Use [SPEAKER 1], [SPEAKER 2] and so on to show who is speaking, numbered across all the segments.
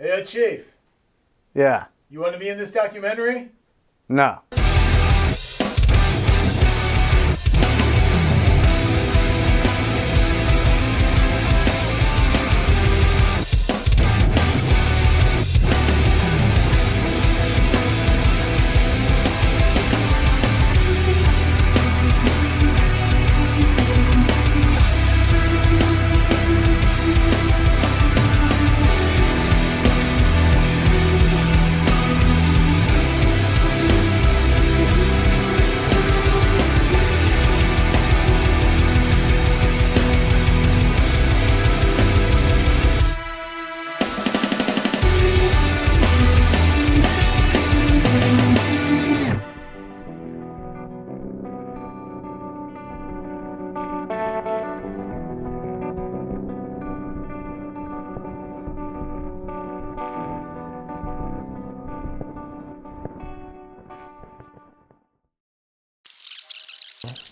[SPEAKER 1] Hey, Chief.
[SPEAKER 2] Yeah.
[SPEAKER 1] You want to be in this documentary?
[SPEAKER 2] No.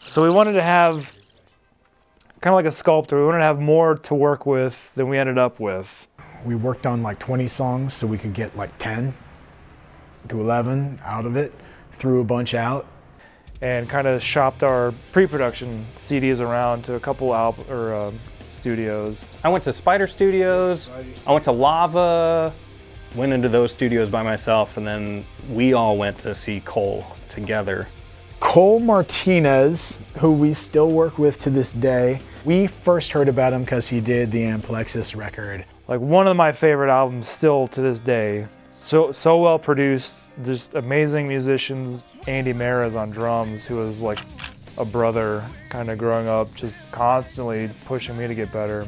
[SPEAKER 3] So we wanted to have kind of like a sculptor. We wanted to have more to work with than we ended up with.
[SPEAKER 1] We worked on like 20 songs so we could get like 10 to 11 out of it, threw a bunch out.
[SPEAKER 3] And kind of shopped our pre-production CDs around to a couple studios.
[SPEAKER 4] I went to Spider Studios, I went to Lava, went into those studios by myself, and then we all went to see Cole together.
[SPEAKER 1] Cole Martinez, who we still work with to this day. We first heard about him because he did the Amplexus record.
[SPEAKER 3] Like one of my favorite albums still to this day. So well produced, just amazing musicians. Andy Mara's on drums, who was like a brother kind of growing up, just constantly pushing me to get better.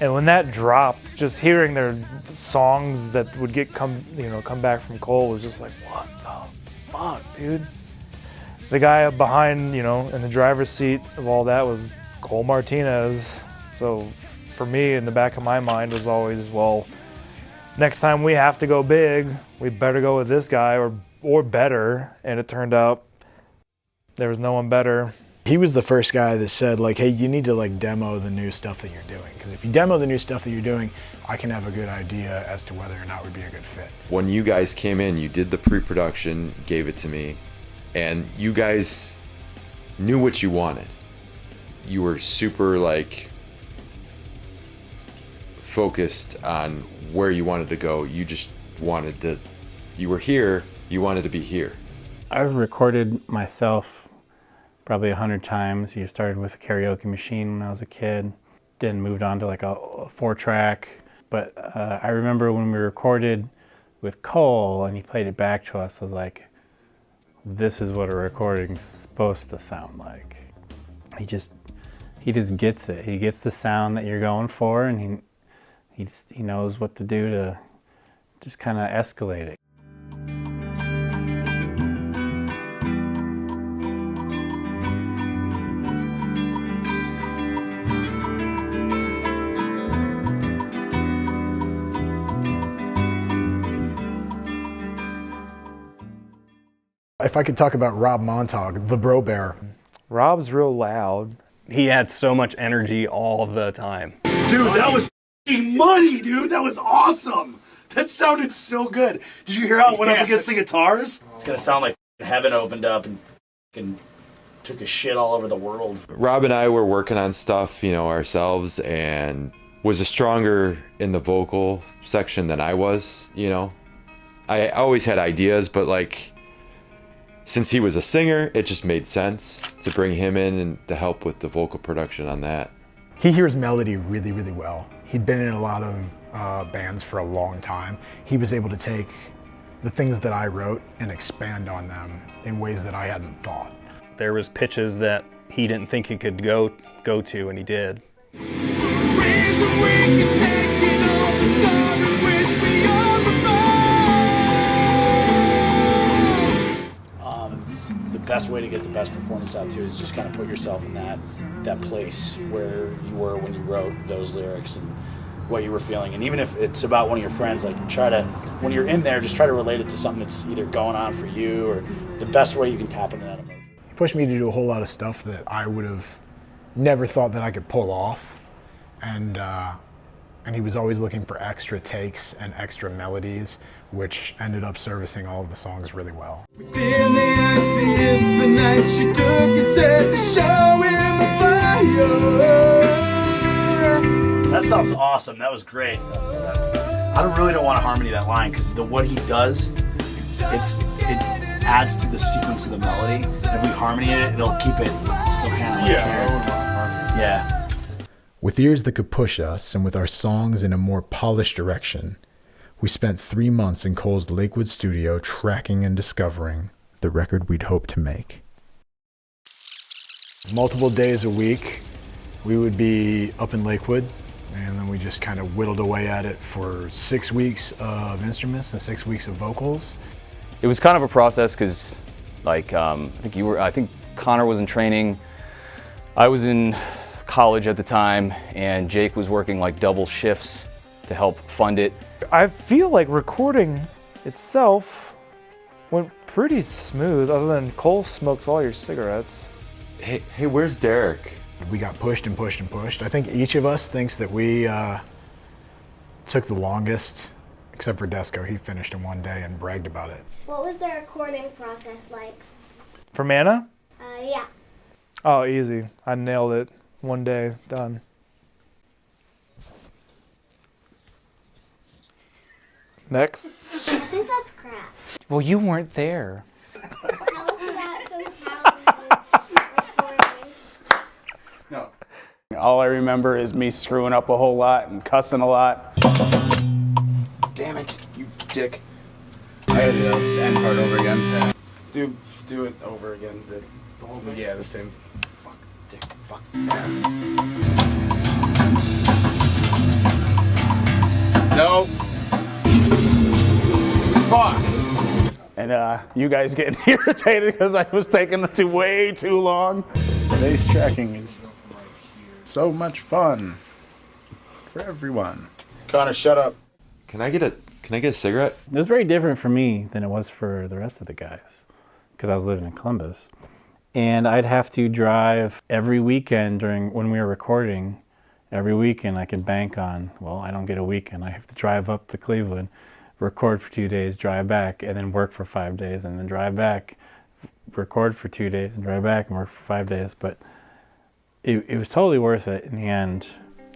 [SPEAKER 3] And when that dropped, just hearing their songs that would come back from Cole was just like, what the fuck, dude? The guy behind, in the driver's seat of all that was Cole Martinez. So for me, in the back of my mind was always, well, next time we have to go big, we better go with this guy or better. And it turned out there was no one better.
[SPEAKER 1] He was the first guy that said like, hey, you need to like demo the new stuff that you're doing. Because if you demo the new stuff that you're doing, I can have a good idea as to whether or not it would be a good fit.
[SPEAKER 5] When you guys came in, you did the pre-production, gave it to me, and you guys knew what you wanted. You were super like focused on where you wanted to go. You just wanted to, you were here, you wanted to be here.
[SPEAKER 2] I've recorded myself probably 100 times. You started with a karaoke machine when I was a kid, then moved on to like a 4-track. But I remember when we recorded with Cole and he played it back to us, I was like, this is what a recording's supposed to sound like. He just gets it. He gets the sound that you're going for, and he knows what to do to just kind of escalate it.
[SPEAKER 1] If I could talk about Rob Montag, the Bro Bear.
[SPEAKER 3] Rob's real loud.
[SPEAKER 4] He had so much energy all the time.
[SPEAKER 6] Dude, that was f***ing money, dude. That was awesome. That sounded so good. Did you hear how it went up against the guitars?
[SPEAKER 7] It's gonna sound like heaven opened up and took a shit all over the world.
[SPEAKER 5] Rob and I were working on stuff, ourselves, and was stronger in the vocal section than I was, I always had ideas, but like, since he was a singer, it just made sense to bring him in and to help with the vocal production on that.
[SPEAKER 1] He hears melody really, really well. He'd been in a lot of bands for a long time. He was able to take the things that I wrote and expand on them in ways that I hadn't thought.
[SPEAKER 4] There was pitches that he didn't think he could go to, and he did.
[SPEAKER 7] The best way to get the best performance out too is just kind of put yourself in that place where you were when you wrote those lyrics and what you were feeling. And even if it's about one of your friends, like try to, when you're in there, just try to relate it to something that's either going on for you or the best way you can tap into that emotion.
[SPEAKER 1] He pushed me to do a whole lot of stuff that I would have never thought that I could pull off. And and he was always looking for extra takes and extra melodies, which ended up servicing all of the songs really well.
[SPEAKER 6] That sounds awesome. That was great. I really don't want to harmony that line because what he does, it adds to the sequence of the melody. If we harmony it, it'll keep it still kind of like yeah.
[SPEAKER 1] With ears that could push us and with our songs in a more polished direction, we spent 3 months in Cole's Lakewood studio tracking and discovering the record we'd hoped to make. Multiple days a week, we would be up in Lakewood, and then we just kind of whittled away at it for 6 weeks of instruments and 6 weeks of vocals.
[SPEAKER 8] It was kind of a process because, I think Connor was in training. I was in college at the time, and Jake was working like double shifts to help fund it.
[SPEAKER 3] I feel like recording itself went pretty smooth, other than Cole smokes all your cigarettes.
[SPEAKER 5] Hey, where's Derek?
[SPEAKER 1] We got pushed and pushed and pushed. I think each of us thinks that we took the longest, except for Desco. He finished in 1 day and bragged about it.
[SPEAKER 9] What was the recording process like?
[SPEAKER 3] For Mana?
[SPEAKER 9] Yeah.
[SPEAKER 3] Oh, easy. I nailed it. 1 day, done. Next.
[SPEAKER 9] I think that's crap.
[SPEAKER 3] Well, you weren't there.
[SPEAKER 9] Tell us about some challenges recording.
[SPEAKER 10] No. All I remember is me screwing up a whole lot and cussing a lot.
[SPEAKER 6] Damn it, you dick.
[SPEAKER 10] I had the end part over again. Yeah. Do it over again. The whole thing. Yeah, the same.
[SPEAKER 6] Fuck, dick, fuck, ass.
[SPEAKER 10] No. Fuck. And you guys getting irritated because I was taking it way too long. Bass tracking is so much fun for everyone. Connor, shut up.
[SPEAKER 5] Can I get a cigarette?
[SPEAKER 2] It was very different for me than it was for the rest of the guys because I was living in Columbus. And I'd have to drive every weekend when we were recording. Every weekend I could bank on, well, I don't get a weekend. I have to drive up to Cleveland, record for 2 days, drive back, and then work for 5 days, and then drive back, record for 2 days, and drive back and work for 5 days. But it was totally worth it in the end.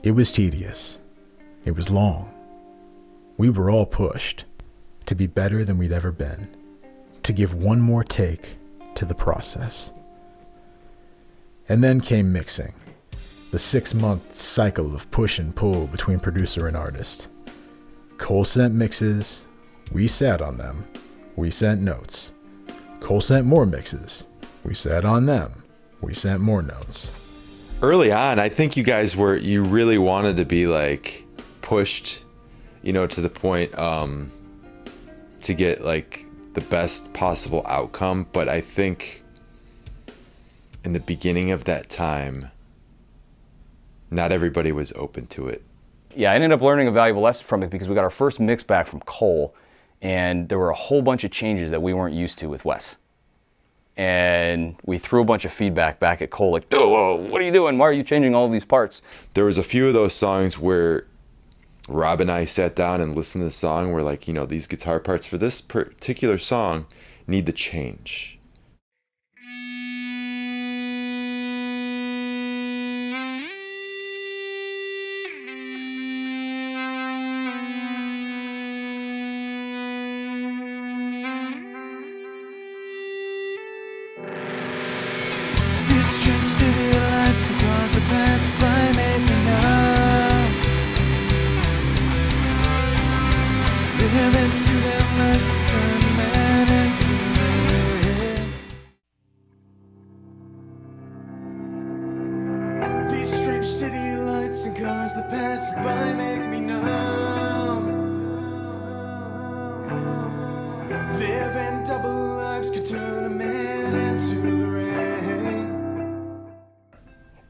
[SPEAKER 1] It was tedious. It was long. We were all pushed to be better than we'd ever been, to give one more take to the process. And then came mixing, the 6-month cycle of push and pull between producer and artist. Cole sent mixes, we sat on them, we sent notes. Cole sent more mixes, we sat on them, we sent more notes.
[SPEAKER 5] Early on, I think you really wanted to be like pushed, to the point to get like the best possible outcome. But I think in the beginning of that time, not everybody was open to it.
[SPEAKER 8] Yeah, I ended up learning a valuable lesson from it because we got our first mix back from Cole, and there were a whole bunch of changes that we weren't used to with Wes. And we threw a bunch of feedback back at Cole, like, "Oh, what are you doing? Why are you changing all of these parts?"
[SPEAKER 5] There was a few of those songs where Rob and I sat down and listened to the song. We're like, these guitar parts for this particular song need to change.
[SPEAKER 11] Distant city lights across the pass by make me numb. Live into their lives to turn man into man. These strange city lights and cars that pass by make me numb. Living double lives could turn a man into the rain.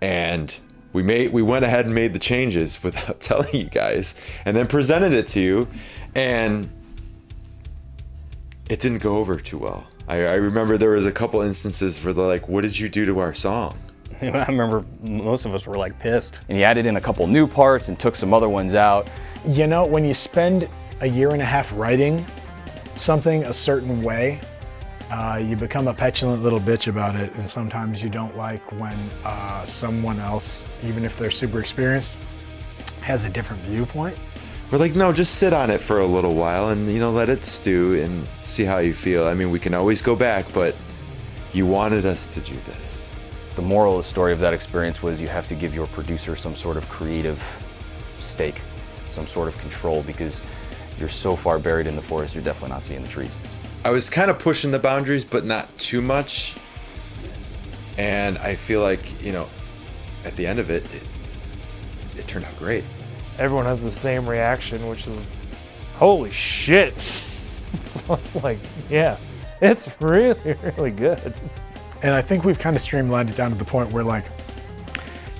[SPEAKER 5] And we went ahead and made the changes without telling you guys, and then presented it to you, and it didn't go over too well. I remember there was a couple instances where they're like, "What did you do to our song?"
[SPEAKER 4] I remember most of us were like pissed.
[SPEAKER 8] And he added in a couple new parts and took some other ones out.
[SPEAKER 1] You know, when you spend a year and a half writing something a certain way, you become a petulant little bitch about it, and sometimes you don't like when someone else, even if they're super experienced, has a different viewpoint.
[SPEAKER 5] We're like, no, just sit on it for a little while and, you know, let it stew and see how you feel. I mean, we can always go back, but you wanted us to do this.
[SPEAKER 8] The moral of the story of that experience was you have to give your producer some sort of creative stake, some sort of control, because you're so far buried in the forest, you're definitely not seeing the trees.
[SPEAKER 5] I was kind of pushing the boundaries, but not too much. And I feel like, you know, at the end of it, it turned out great.
[SPEAKER 3] Everyone has the same reaction, which is, holy shit. So it's like, yeah, it's really, really good.
[SPEAKER 1] And I think we've kind of streamlined it down to the point where, like,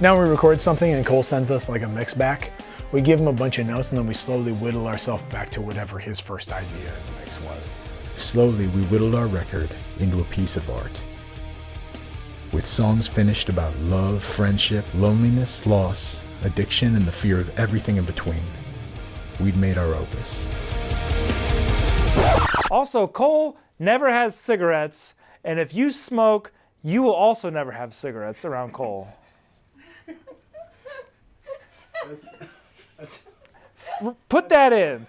[SPEAKER 1] now we record something and Cole sends us like a mix back. We give him a bunch of notes and then we slowly whittle ourselves back to whatever his first idea in the mix was. Slowly, we whittled our record into a piece of art. With songs finished about love, friendship, loneliness, loss, addiction, and the fear of everything in between, we'd made our opus.
[SPEAKER 3] Also, Cole never has cigarettes, and if you smoke, you will also never have cigarettes around Cole. Put that in.